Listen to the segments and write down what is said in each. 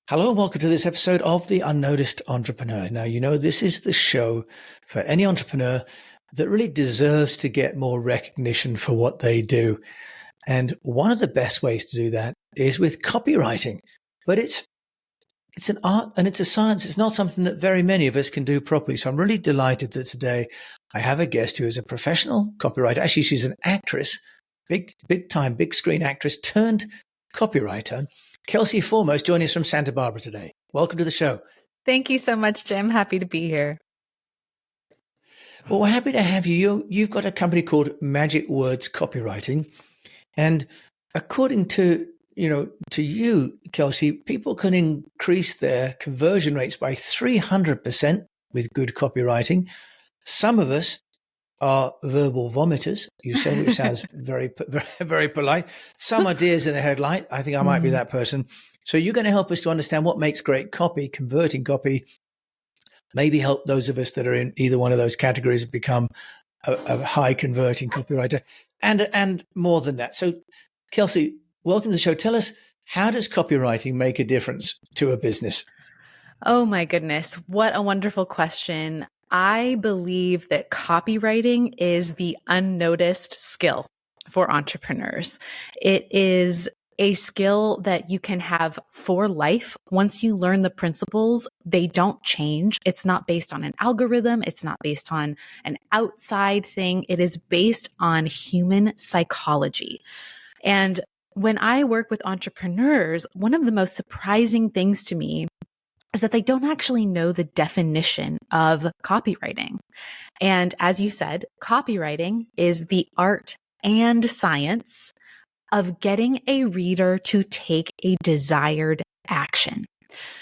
Hello and welcome to this episode of The Unnoticed Entrepreneur. Now, this is the show for any entrepreneur that really deserves to get more recognition for what they do. And one of the best ways to do that is with copywriting. But it's an art and it's a science. It's not something that very many of us can do properly. So I'm really delighted that today I have a guest who is a professional copywriter. Actually, she's an actress, big time, big screen actress turned copywriter. Kelsey Formost joining us from Santa Barbara today. Welcome to the show. Thank you so much, Jim. Happy to be here. Well, we're happy to have you. You've got a company called Magic Words Copywriting. And according to you, Kelsey, people can increase their conversion rates by 300% with good copywriting. Some of us are verbal vomiters, you said, which sounds very, very polite. Some are deers in the headlight. I think I might be that person. So you're going to help us to understand what makes great copy, converting copy, maybe help those of us that are in either one of those categories become a high converting copywriter and more than that. So Kelsey, welcome to the show. Tell us, how does copywriting make a difference to a business? Oh my goodness. What a wonderful question. I believe that copywriting is the unnoticed skill for entrepreneurs. It is a skill that you can have for life. Once you learn the principles, they don't change. It's not based on an algorithm. It's not based on an outside thing. It is based on human psychology. And when I work with entrepreneurs, one of the most surprising things to me is that they don't actually know the definition of copywriting. And as you said, copywriting is the art and science of getting a reader to take a desired action.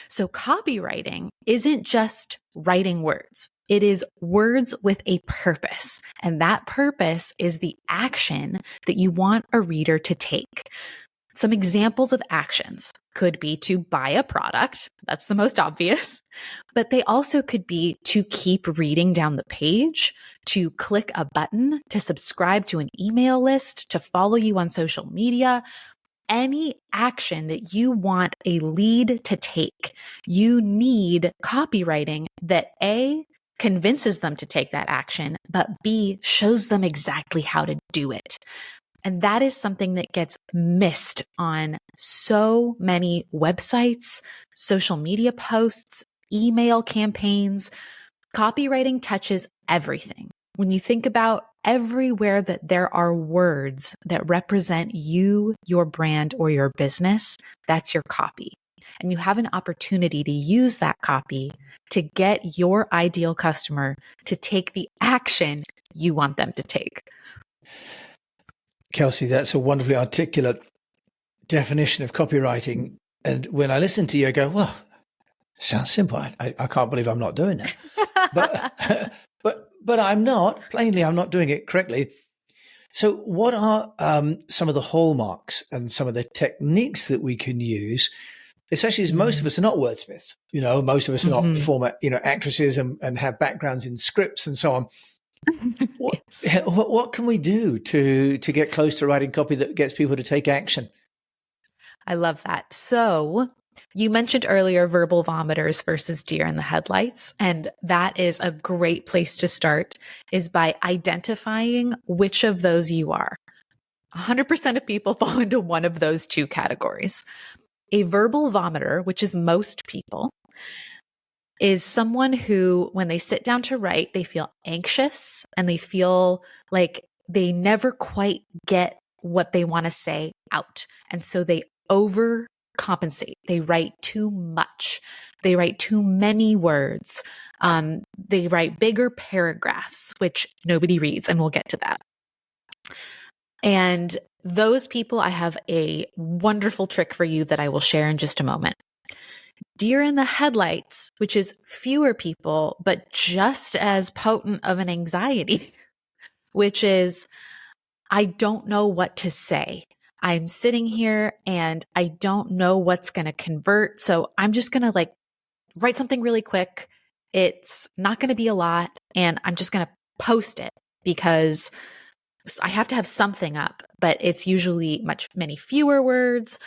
So copywriting isn't just writing words. It is words with a purpose. And that purpose is the action that you want a reader to take. Some examples of actions could be to buy a product. That's the most obvious. But they also could be to keep reading down the page, to click a button, to subscribe to an email list, to follow you on social media. Any action that you want a lead to take, you need copywriting that A, convinces them to take that action, but B, shows them exactly how to do it. And that is something that gets missed on so many websites, social media posts, email campaigns. Copywriting touches everything. When you think about everywhere that there are words that represent you, your brand, or your business, that's your copy. And you have an opportunity to use that copy to get your ideal customer to take the action you want them to take. Kelsey, that's a wonderfully articulate definition of copywriting. And when I listen to you, I go, well, sounds simple. I can't believe I'm not doing that. But I'm not. Plainly, I'm not doing it correctly. So what are some of the hallmarks and some of the techniques that we can use, especially as most of us are not wordsmiths? Most of us are not former, actresses and have backgrounds in scripts and so on. What can we do to get close to writing copy that gets people to take action? I love that. So you mentioned earlier verbal vomiters versus deer in the headlights. And that is a great place to start, is by identifying which of those you are. 100% of people fall into one of those two categories. A verbal vomiter, which is most people, is someone who, when they sit down to write, they feel anxious and they feel like they never quite get what they want to say out. And so they overcompensate. They write too much. They write too many words. They write bigger paragraphs, which nobody reads, and we'll get to that. And those people, I have a wonderful trick for you that I will share in just a moment. Deer in the headlights, which is fewer people, but just as potent of an anxiety, which is, I don't know what to say. I'm sitting here and I don't know what's going to convert. So I'm just going to write something really quick. It's not going to be a lot. And I'm just going to post it because I have to have something up, but it's usually many fewer words.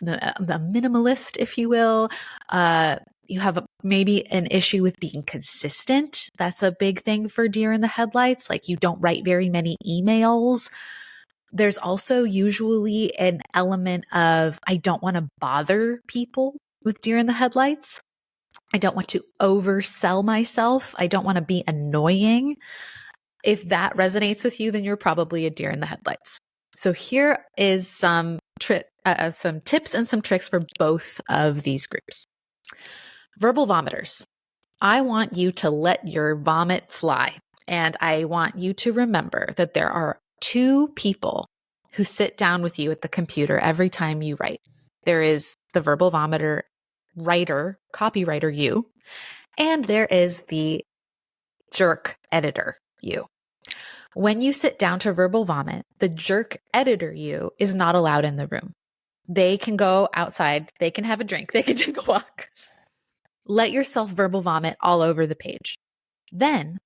the minimalist, if you will. You have maybe an issue with being consistent. That's a big thing for deer in the headlights. Like, you don't write very many emails. There's also usually an element of, I don't want to bother people with deer in the headlights. I don't want to oversell myself. I don't want to be annoying. If that resonates with you, then you're probably a deer in the headlights. So here is some tips and some tricks for both of these groups. Verbal vomiters. I want you to let your vomit fly. And I want you to remember that there are two people who sit down with you at the computer every time you write. There is the verbal vomiter writer, copywriter you, and there is the jerk editor you. When you sit down to verbal vomit, the jerk editor you is not allowed in the room. They can go outside, they can have a drink, they can take a walk. Let yourself verbal vomit all over the page. Then,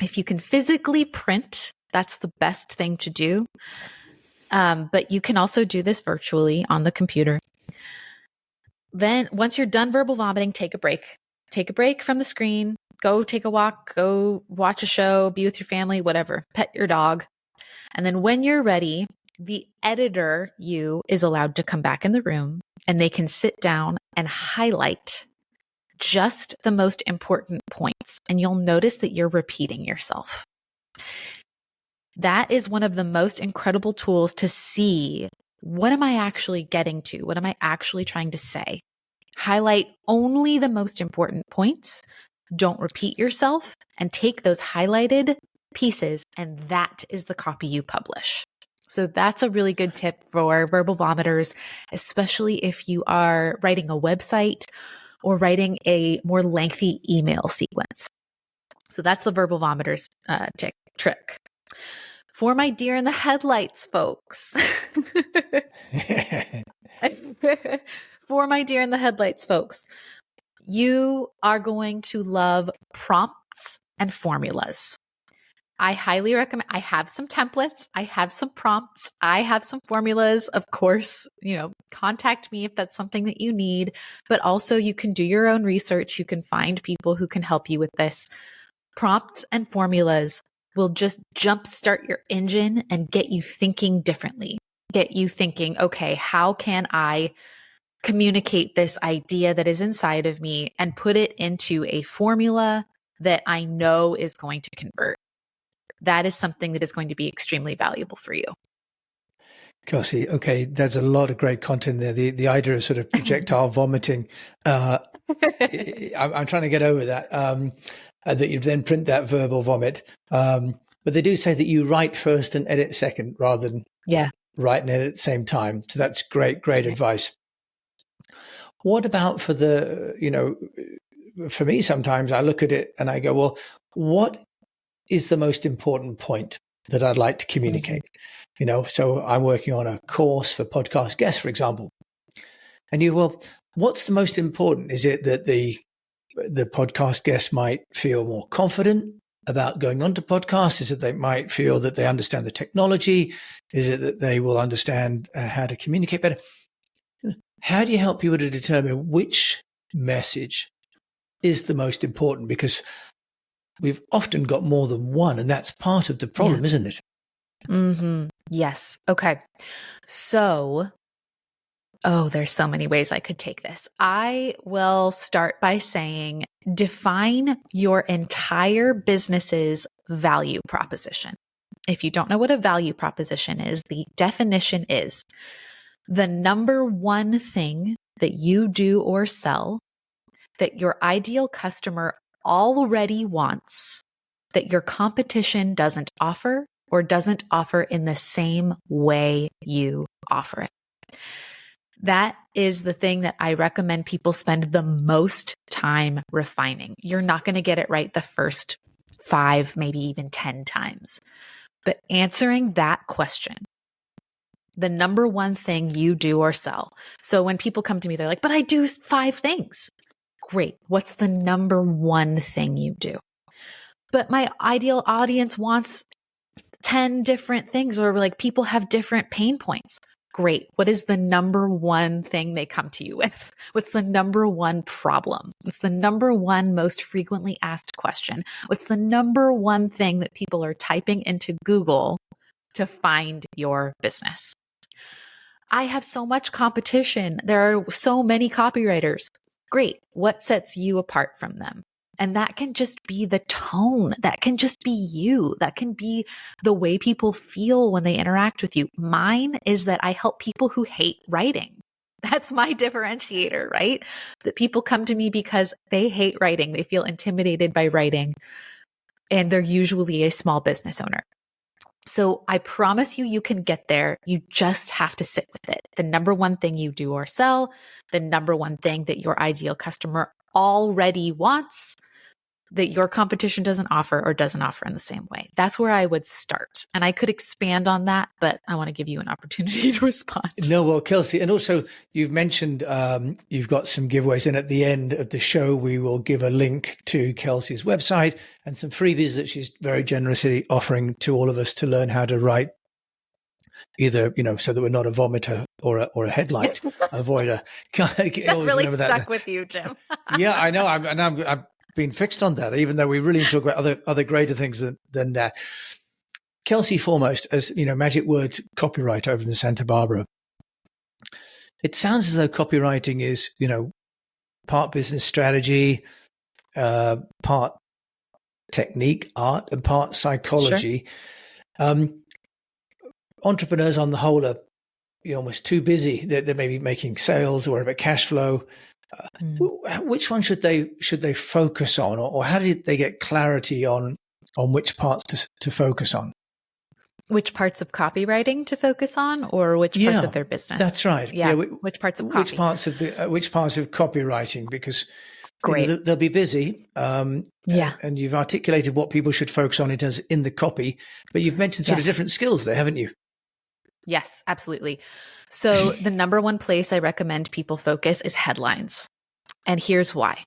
if you can physically print, that's the best thing to do. But you can also do this virtually on the computer. Then, once you're done verbal vomiting, take a break. Take a break from the screen. Go take a walk. Go watch a show. Be with your family, whatever. Pet your dog. And then when you're ready, the editor, you, is allowed to come back in the room, and they can sit down and highlight just the most important points. And you'll notice that you're repeating yourself. That is one of the most incredible tools to see, what am I actually getting to? What am I actually trying to say? Highlight only the most important points. Don't repeat yourself, and take those highlighted pieces, and that is the copy you publish. So that's a really good tip for verbal vomiters, especially if you are writing a website or writing a more lengthy email sequence. So that's the verbal vomiters trick. For my deer in the headlights folks. For my deer in the headlights folks, you are going to love prompts and formulas. I highly recommend. I have some templates. I have some prompts. I have some formulas. Of course, contact me if that's something that you need, but also you can do your own research. You can find people who can help you with this. Prompts and formulas will just jumpstart your engine and get you thinking differently. Get you thinking, okay, how can I communicate this idea that is inside of me and put it into a formula that I know is going to convert? That is something that is going to be extremely valuable for you. Kelsey, okay, there's a lot of great content there. The idea of sort of projectile vomiting, I'm trying to get over that, that you then print that verbal vomit. But they do say that you write first and edit second rather than write and edit at the same time. So that's great advice. What about for for me, sometimes I look at it and I go, well, what is the most important point that I'd like to communicate? Mm-hmm. So I'm working on a course for podcast guests, for example. And what's the most important? Is it that the podcast guest might feel more confident about going on to podcasts? Is it they might feel that they understand the technology? Is it that they will understand how to communicate better? How do you help people to determine which message is the most important? Because we've often got more than one, and that's part of the problem, isn't it? Mm-hmm. Yes. Okay. So, there's so many ways I could take this. I will start by saying, define your entire business's value proposition. If you don't know what a value proposition is, the definition is the number one thing that you do or sell that your ideal customer already wants, that your competition doesn't offer or doesn't offer in the same way you offer it. That is the thing that I recommend people spend the most time refining. You're not going to get it right the first 5, maybe even 10 times. But answering that question, the number one thing you do or sell. So when people come to me, they're like, but I do 5 things. Great. What's the number one thing you do? But my ideal audience wants 10 different things, or like people have different pain points. Great. What is the number one thing they come to you with? What's the number one problem? What's the number one most frequently asked question? What's the number one thing that people are typing into Google to find your business? I have so much competition. There are so many copywriters. Great. What sets you apart from them? And that can just be the tone. That can just be you. That can be the way people feel when they interact with you. Mine is that I help people who hate writing. That's my differentiator, right? That people come to me because they hate writing. They feel intimidated by writing. And they're usually a small business owner. So I promise you, you can get there. You just have to sit with it. The number one thing you do or sell, the number one thing that your ideal customer already wants, that your competition doesn't offer or doesn't offer in the same way. That's where I would start. And I could expand on that, but I want to give you an opportunity to respond. No, well, Kelsey, and also you've mentioned you've got some giveaways, and at the end of the show, we will give a link to Kelsey's website and some freebies that she's very generously offering to all of us to learn how to write, either, so that we're not a vomiter or a headlight avoider. That really stuck with you, Jim. Yeah, I know. I've been fixed on that, even though we really talk about other greater things than that. Kelsey Formost, as Magic Words copywriter over in Santa Barbara. It sounds as though copywriting is, part business strategy, part technique, art, and part psychology. Sure. Entrepreneurs on the whole are almost too busy. They're maybe making sales or about cash flow. Which one should they focus on, or how did they get clarity on which parts to focus on? Which parts of copywriting to focus on, or which parts of their business? That's right. Yeah. Which parts of copy? Which parts of copywriting? Because Great. They'll be busy. And you've articulated what people should focus on in the copy, but you've mentioned sort of different skills there, haven't you? Yes, absolutely. So the number one place I recommend people focus is headlines. And here's why.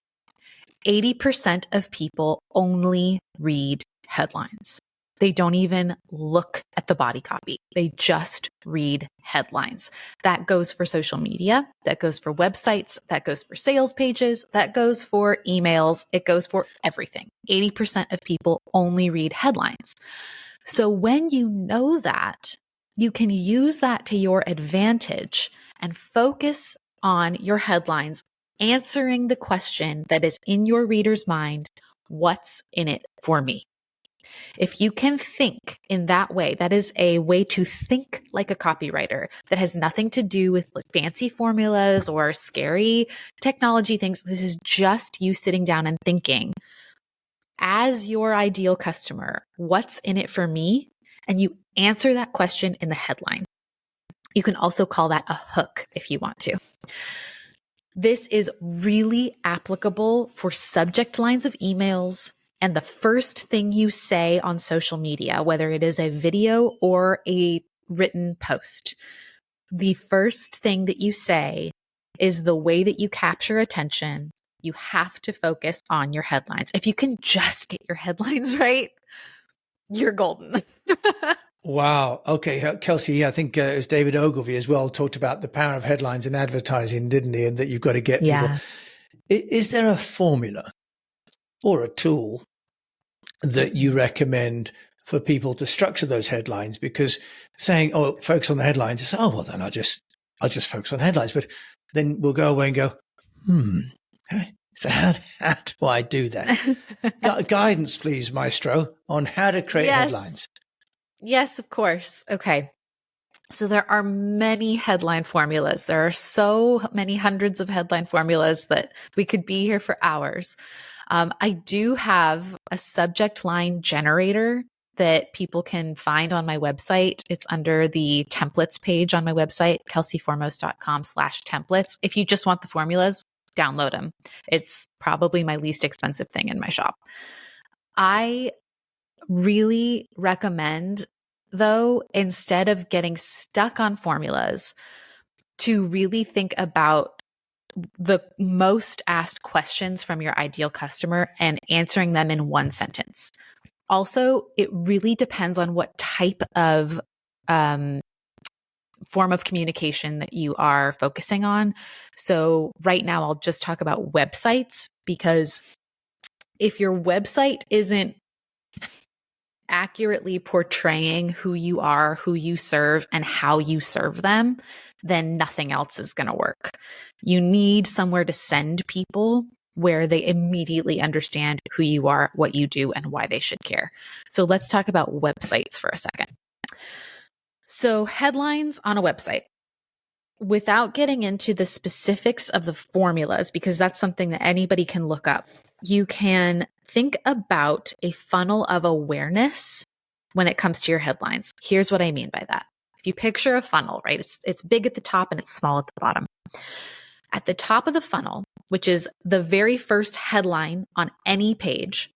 80% of people only read headlines. They don't even look at the body copy. They just read headlines. That goes for social media. That goes for websites. That goes for sales pages. That goes for emails. It goes for everything. 80% of people only read headlines. So when you know that, you can use that to your advantage and focus on your headlines, answering the question that is in your reader's mind, what's in it for me? If you can think in that way, that is a way to think like a copywriter that has nothing to do with fancy formulas or scary technology things. This is just you sitting down and thinking, as your ideal customer, what's in it for me? And you answer that question in the headline. You can also call that a hook if you want to. This is really applicable for subject lines of emails and the first thing you say on social media, whether it is a video or a written post. The first thing that you say is the way that you capture attention. You have to focus on your headlines. If you can just get your headlines right, you're golden. Wow. Okay. Kelsey, I think it was David Ogilvy as well talked about the power of headlines in advertising, didn't he? And that you've got to get people. Is there a formula or a tool that you recommend for people to structure those headlines? Because saying, focus on the headlines, is, well, then I'll just focus on headlines. But then we'll go away and go, so how do I do that? Guidance, please, Maestro, on how to create headlines. Yes, of course. Okay. So there are many headline formulas. There are so many hundreds of headline formulas that we could be here for hours. I do have a subject line generator that people can find on my website. It's under the templates page on my website, kelseyformost.com/templates. If you just want the formulas, download them. It's probably my least expensive thing in my shop. I really recommend, though, instead of getting stuck on formulas, to really think about the most asked questions from your ideal customer and answering them in one sentence. Also, it really depends on what type of form of communication that you are focusing on. So right now I'll just talk about websites, because if your website isn't accurately portraying who you are, who you serve, and how you serve them, then nothing else is going to work. You need somewhere to send people where they immediately understand who you are, what you do, and why they should care. So let's talk about websites for a second. So headlines on a website. Without getting into the specifics of the formulas, because that's something that anybody can look up, you can think about a funnel of awareness when it comes to your headlines. Here's what I mean by that. If you picture a funnel, right? It's big at the top and it's small at the bottom. At the top of the funnel, which is the very first headline on any page,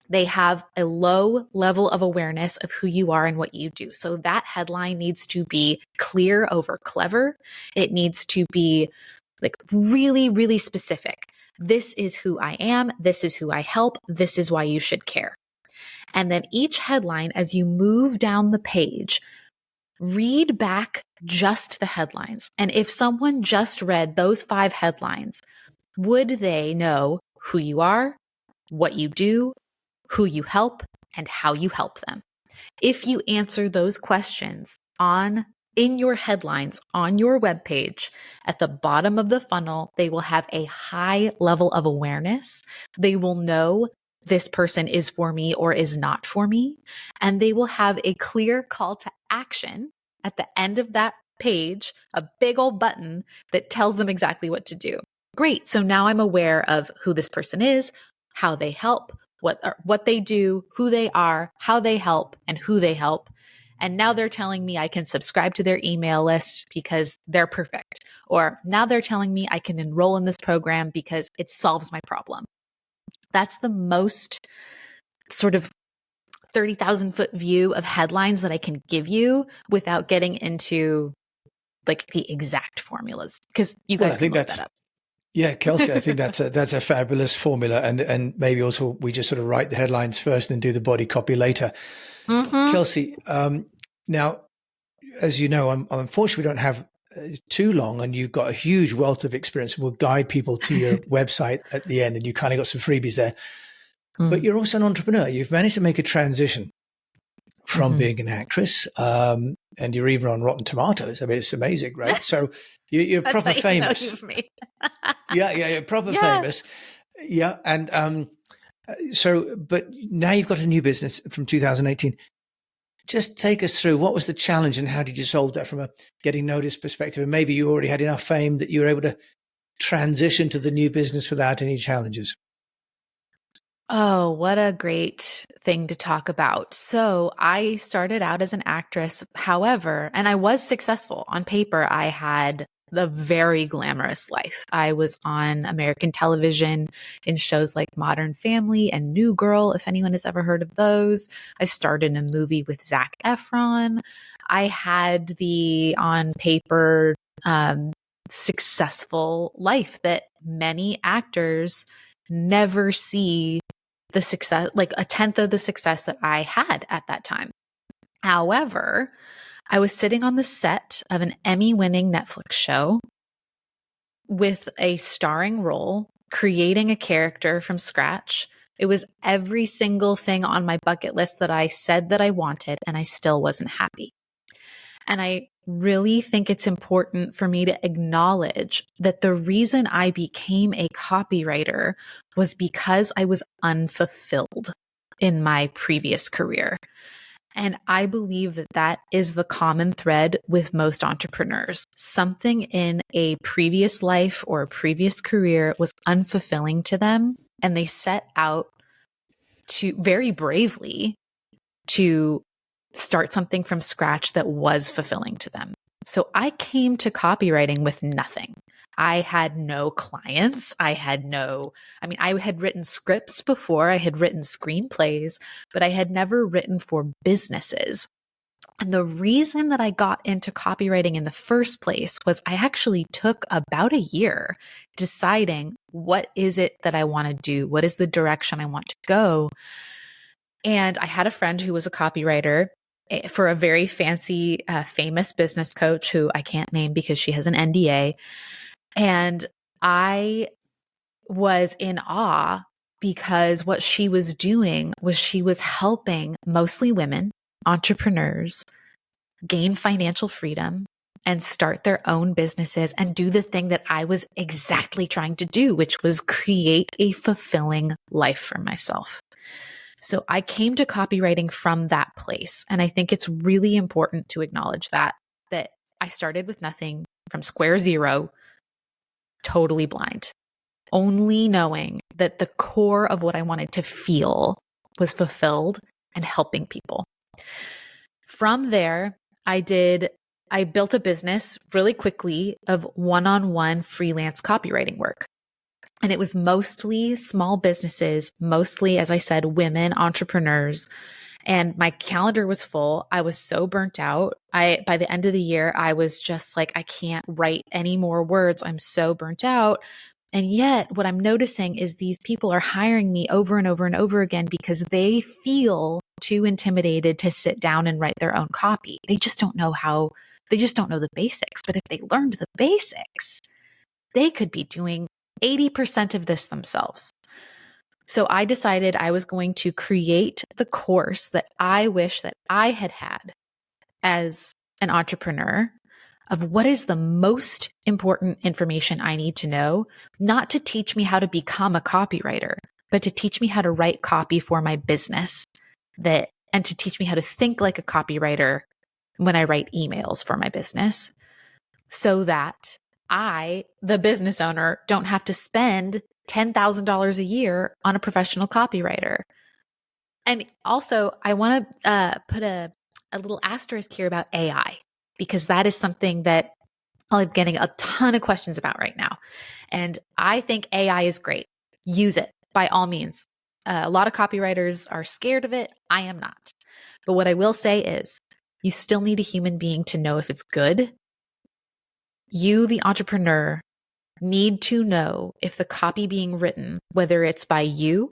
they have a low level of awareness of who you are and what you do. So that headline needs to be clear over clever. It needs to be like really, really specific. This is who I am. This is who I help. This is why you should care. And then each headline, as you move down the page, read back just the headlines. And if someone just read those 5 headlines, would they know who you are, what you do, who you help, and how you help them? If you answer those questions in your headlines on your webpage, at the bottom of the funnel, they will have a high level of awareness. They will know this person is for me or is not for me. And they will have a clear call to action at the end of that page, a big old button that tells them exactly what to do. Great. So now I'm aware of who this person is, how they help, what they do, who they are, how they help, and who they help. And now they're telling me I can subscribe to their email list because they're perfect. Or now they're telling me I can enroll in this program because it solves my problem. That's the most sort of 30,000 foot view of headlines that I can give you without getting into like the exact formulas, because you guys can look that up. Yeah, Kelsey, I think that's a fabulous formula, and maybe also we just sort of write the headlines first and do the body copy later. Mm-hmm. Kelsey, now, as you know, unfortunately we don't have too long, and you've got a huge wealth of experience. We'll guide people to your website at the end, and you kind of got some freebies there. But you're also an entrepreneur. You've managed to make a transition from being an actress, and you're even on Rotten Tomatoes. I mean, it's amazing, right? So you're proper famous. You're proper famous. Yeah, and but now you've got a new business from 2018. Just take us through, what was the challenge and how did you solve that from a getting noticed perspective? And maybe you already had enough fame that you were able to transition to the new business without any challenges. Oh, what a great thing to talk about. So I started out as an actress, however, and I was successful. On paper, I had the very glamorous life. I was on American television in shows like Modern Family and New Girl, if anyone has ever heard of those. I starred in a movie with Zac Efron. I had the on paper successful life that many actors never see the success, like a tenth of the success that I had at that time. However, I was sitting on the set of an Emmy-winning Netflix show with a starring role, creating a character from scratch. It was every single thing on my bucket list that I said that I wanted, and I still wasn't happy. And I really think it's important for me to acknowledge that the reason I became a copywriter was because I was unfulfilled in my previous career. And I believe that that is the common thread with most entrepreneurs. Something in a previous life or a previous career was unfulfilling to them, and they set out to very bravely to start something from scratch that was fulfilling to them. So I came to copywriting with nothing. I had no clients. I had written scripts before. I had written screenplays, but I had never written for businesses. And the reason that I got into copywriting in the first place was I actually took about a year deciding what is it that I want to do? What is the direction I want to go? And I had a friend who was a copywriter, for a very fancy, famous business coach who I can't name because she has an NDA. And I was in awe because what she was doing was she was helping mostly women, entrepreneurs, gain financial freedom and start their own businesses and do the thing that I was exactly trying to do, which was create a fulfilling life for myself. So I came to copywriting from that place. And I think it's really important to acknowledge that I started with nothing, from square zero, totally blind, only knowing that the core of what I wanted to feel was fulfilled and helping people. From there, I built a business really quickly of one-on-one freelance copywriting work. And it was mostly small businesses, mostly, as I said, women entrepreneurs. And my calendar was full. I was so burnt out. By the end of the year, I was just like, I can't write any more words. I'm so burnt out. And yet what I'm noticing is these people are hiring me over and over and over again because they feel too intimidated to sit down and write their own copy. They just don't know the basics. But if they learned the basics, they could be doing 80% of this themselves. So I decided I was going to create the course that I wish that I had had as an entrepreneur of what is the most important information I need to know, not to teach me how to become a copywriter, but to teach me how to write copy for my business, and to teach me how to think like a copywriter when I write emails for my business, so that I, the business owner, don't have to spend $10,000 a year on a professional copywriter. And also, I want to put a little asterisk here about AI, because that is something that I'm getting a ton of questions about right now. And I think AI is great. Use it by all means. A lot of copywriters are scared of it. I am not. But what I will say is, you still need a human being to know if it's good. You, the entrepreneur, need to know if the copy being written, whether it's by you,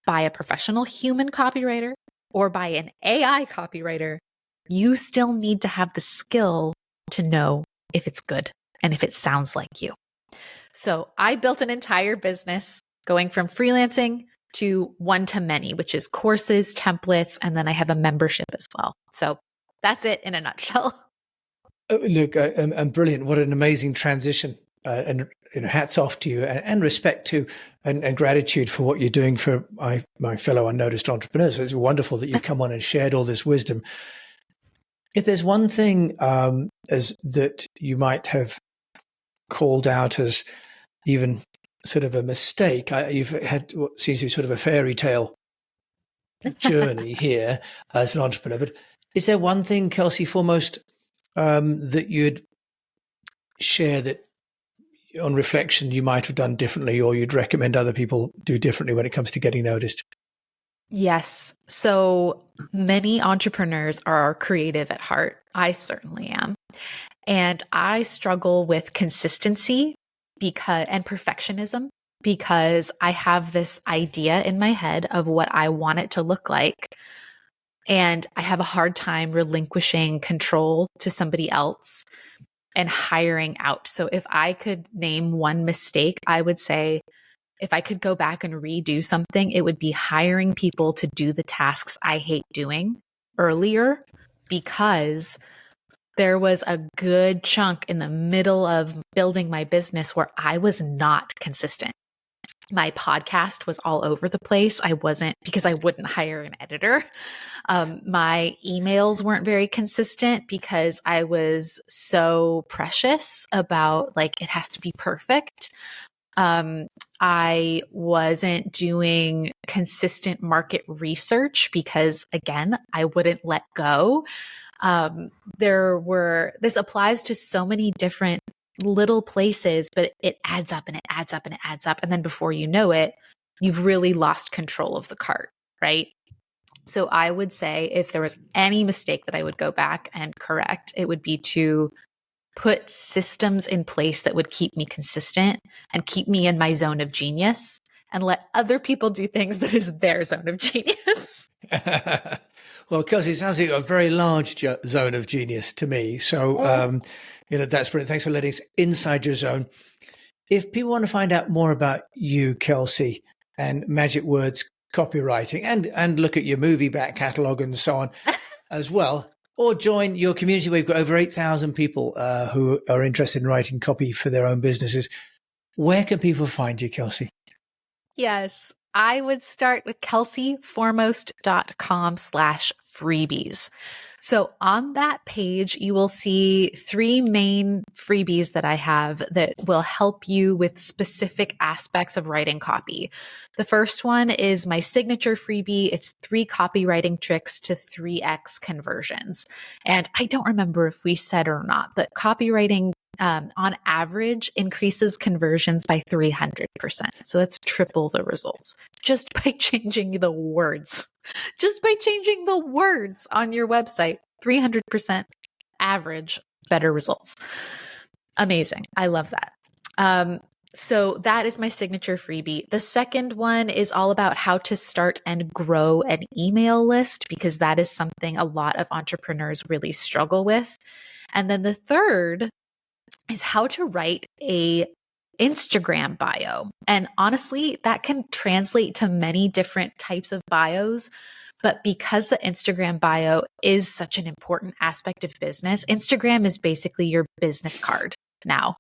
by a professional human copywriter, or by an AI copywriter, you still need to have the skill to know if it's good and if it sounds like you. So I built an entire business going from freelancing to one-to-many, which is courses, templates, and then I have a membership as well. So that's it in a nutshell. Look, and brilliant. What an amazing transition. And hats off to you, and respect to, and gratitude for what you're doing for my fellow unnoticed entrepreneurs. So it's wonderful that you've come on and shared all this wisdom. If there's one thing as that you might have called out as even sort of a mistake, you've had what seems to be sort of a fairy tale journey here as an entrepreneur. But is there one thing, Kelsey, Formost, that you'd share that on reflection you might have done differently, or you'd recommend other people do differently when it comes to getting noticed? Yes. So many entrepreneurs are creative at heart. I certainly am. And I struggle with consistency and perfectionism, because I have this idea in my head of what I want it to look like. And I have a hard time relinquishing control to somebody else and hiring out. So if I could name one mistake, I would say, if I could go back and redo something, it would be hiring people to do the tasks I hate doing earlier, because there was a good chunk in the middle of building my business where I was not consistent. My podcast was all over the place. Because I wouldn't hire an editor. My emails weren't very consistent because I was so precious about, like, it has to be perfect. I wasn't doing consistent market research because, again, I wouldn't let go. This applies to so many different little places, but it adds up and it adds up and it adds up. And then before you know it, you've really lost control of the cart, right? So I would say if there was any mistake that I would go back and correct, it would be to put systems in place that would keep me consistent and keep me in my zone of genius, and let other people do things that is their zone of genius. Well, Kelsey, it sounds like a very large zone of genius to me. So, that's brilliant. Thanks for letting us inside your zone. If people want to find out more about you, Kelsey, and Magic Words copywriting, and look at your movie back catalog and so on as well, or join your community where you've got over 8,000 people who are interested in writing copy for their own businesses, where can people find you, Kelsey? Yes, I would start with kelseyformost.com/freebies. So on that page, you will see 3 main freebies that I have that will help you with specific aspects of writing copy. The first one is my signature freebie. It's 3 copywriting tricks to 3x conversions. And I don't remember if we said or not, but copywriting on average increases conversions by 300%. So that's triple the results just by changing the words. Just by changing the words on your website, 300% average better results. Amazing. I love that. So that is my signature freebie. The second one is all about how to start and grow an email list, because that is something a lot of entrepreneurs really struggle with. And then the third is how to write a Instagram bio. And honestly, that can translate to many different types of bios. But because the Instagram bio is such an important aspect of business, Instagram is basically your business card now.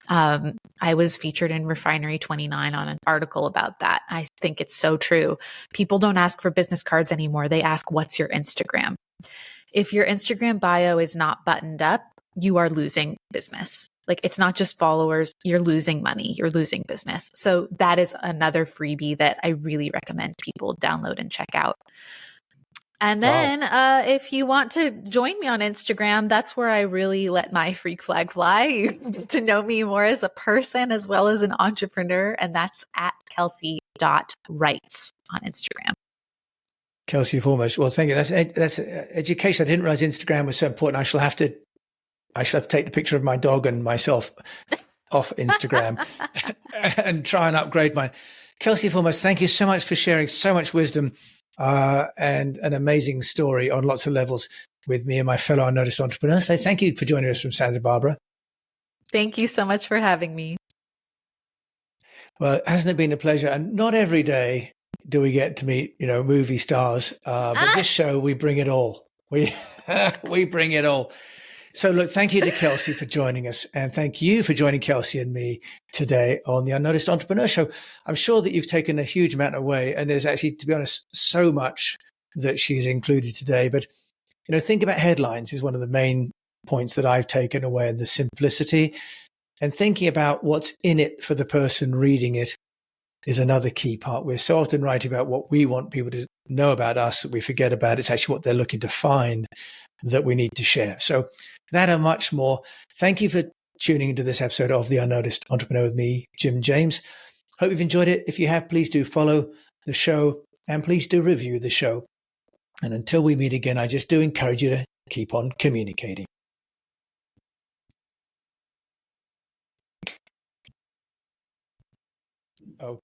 I was featured in Refinery 29 on an article about that. I think it's so true. People don't ask for business cards anymore. They ask, what's your Instagram? If your Instagram bio is not buttoned up, you are losing business. Like, it's not just followers, you're losing money, you're losing business. So that is another freebie that I really recommend people download and check out. And then if you want to join me on Instagram, that's where I really let my freak flag fly. You get to know me more as a person as well as an entrepreneur. And that's at kelsey.writes on Instagram. Kelsey Formost. Well, thank you. That's education. I didn't realize Instagram was so important. I shall have to take the picture of my dog and myself off Instagram and try and upgrade mine. Kelsey Formost, thank you so much for sharing so much wisdom and an amazing story on lots of levels with me and my fellow unnoticed entrepreneurs. So thank you for joining us from Santa Barbara. Thank you so much for having me. Well, hasn't it been a pleasure? And not every day do we get to meet, movie stars. But this show, we bring it all. We bring it all. So look, thank you to Kelsey for joining us. And thank you for joining Kelsey and me today on the Unnoticed Entrepreneur Show. I'm sure that you've taken a huge amount away. And there's actually, to be honest, so much that she's included today. But, think about headlines is one of the main points that I've taken away, and the simplicity. And thinking about what's in it for the person reading it is another key part. We're so often writing about what we want people to know about us that we forget about it's actually what they're looking to find that we need to share. So that and much more. Thank you for tuning into this episode of The Unnoticed Entrepreneur with me, Jim James. Hope you've enjoyed it. If you have, please do follow the show and please do review the show. And until we meet again, I just do encourage you to keep on communicating. Okay.